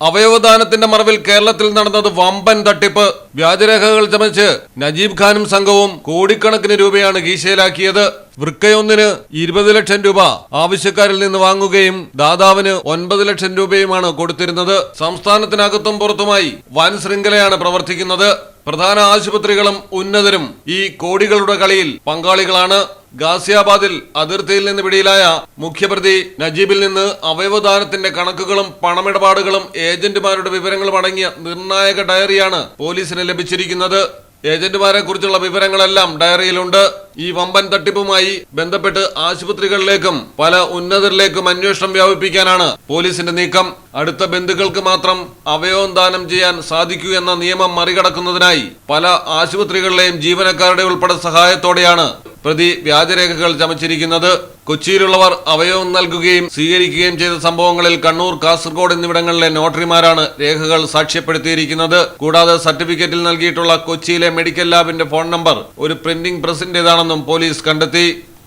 അവയവദാനത്തിന്റെ മറവിൽ കേരളത്തിൽ നടന്നത് വമ്പൻ തട്ടിപ്പ്. വ്യാജരേഖകൾ ചമച്ച് നജീബ് ഖാനും സംഘവും കോടിക്കണക്കിന് രൂപയാണ് കീശയിലാക്കിയത്. വൃക്കയൊന്നിന് 20 ലക്ഷം രൂപ ആവശ്യക്കാരിൽ നിന്ന് വാങ്ങുകയും ദാതാവിന് 9 ലക്ഷം രൂപയുമാണ് കൊടുത്തിരുന്നത്. സംസ്ഥാനത്തിനകത്തും പുറത്തുമായി വൻ ശൃംഖലയാണ് പ്രവർത്തിക്കുന്നത്. പ്രധാന ആശുപത്രികളും ഉന്നതരും ഈ കോടികളുടെ കളിയിൽ പങ്കാളികളാണ്. ഗാസിയാബാദിൽ അതിർത്തിയിൽ നിന്ന് പിടിയിലായ മുഖ്യപ്രതി നജീബിൽ നിന്ന് അവയവദാനത്തിന്റെ കണക്കുകളും പണമിടപാടുകളും ഏജന്റുമാരുടെ വിവരങ്ങളും അടങ്ങിയ നിർണായക ഡയറിയാണ് പോലീസിന് ലഭിച്ചിരിക്കുന്നത്. ഏജന്റുമാരെ കുറിച്ചുള്ള വിവരങ്ങളെല്ലാം ഡയറിയിലുണ്ട്. ഈ വമ്പൻ തട്ടിപ്പുമായി ബന്ധപ്പെട്ട് ആശുപത്രികളിലേക്കും പല ഉന്നതരിലേക്കും അന്വേഷണം വ്യാപിപ്പിക്കാനാണ് പോലീസിന്റെ നീക്കം. അടുത്ത ബന്ധുക്കൾക്ക് മാത്രം അവയവം ദാനം ചെയ്യാൻ സാധിക്കൂ എന്ന നിയമം മറികടക്കുന്നതിനായി പല ആശുപത്രികളിലെയും ജീവനക്കാരുടെ ഉൾപ്പെടെ സഹായത്തോടെയാണ് പ്രതി വ്യാജരേഖകൾ ചമച്ചിരിക്കുന്നത്. കൊച്ചിയിലുള്ളവർ അവയവം നൽകുകയും സ്വീകരിക്കുകയും ചെയ്ത സംഭവങ്ങളിൽ കണ്ണൂർ, കാസർഗോഡ് എന്നിവിടങ്ങളിലെ നോട്ടറിമാരാണ് രേഖകൾ സാക്ഷ്യപ്പെടുത്തിയിരിക്കുന്നത്. കൂടാതെ സർട്ടിഫിക്കറ്റിൽ നൽകിയിട്ടുള്ള കൊച്ചിയിലെ മെഡിക്കൽ ലാബിന്റെ ഫോൺ നമ്പർ ഒരു പ്രിന്റിംഗ് പ്രസിന്റേതാണെന്നും പോലീസ് കണ്ടെത്തി.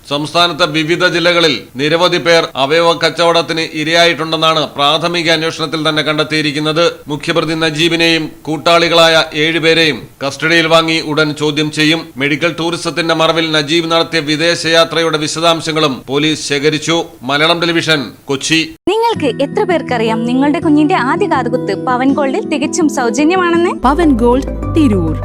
സംസ്ഥാനത്തെ വിവിധ ജില്ലകളിൽ നിരവധി പേർ അവയവ കച്ചവടത്തിന് ഇരയായിട്ടുണ്ടെന്നാണ് പ്രാഥമിക അന്വേഷണത്തിൽ തന്നെ കണ്ടെത്തിയിരിക്കുന്നത്. മുഖ്യപ്രതി നജീബിനെയും കൂട്ടാളികളായ 7 പേരെയും കസ്റ്റഡിയിൽ വാങ്ങി ഉടൻ ചോദ്യം ചെയ്യും. മെഡിക്കൽ ടൂറിസത്തിന്റെ മറവിൽ നജീബ് നടത്തിയ വിദേശയാത്രയുടെ വിശദാംശങ്ങളും പോലീസ് ശേഖരിച്ചു. മലയാളം ടെലിവിഷൻ, കൊച്ചി. നിങ്ങൾക്ക് എത്ര പേർക്കറിയാം നിങ്ങളുടെ കുഞ്ഞിന്റെ ആദ്യ കാതുകുത്ത് പവൻ ഗോൾഡിൽ തികച്ചും സൗജന്യമാണെന്ന്? പവൻ ഗോൾഡ്, തിരൂർ.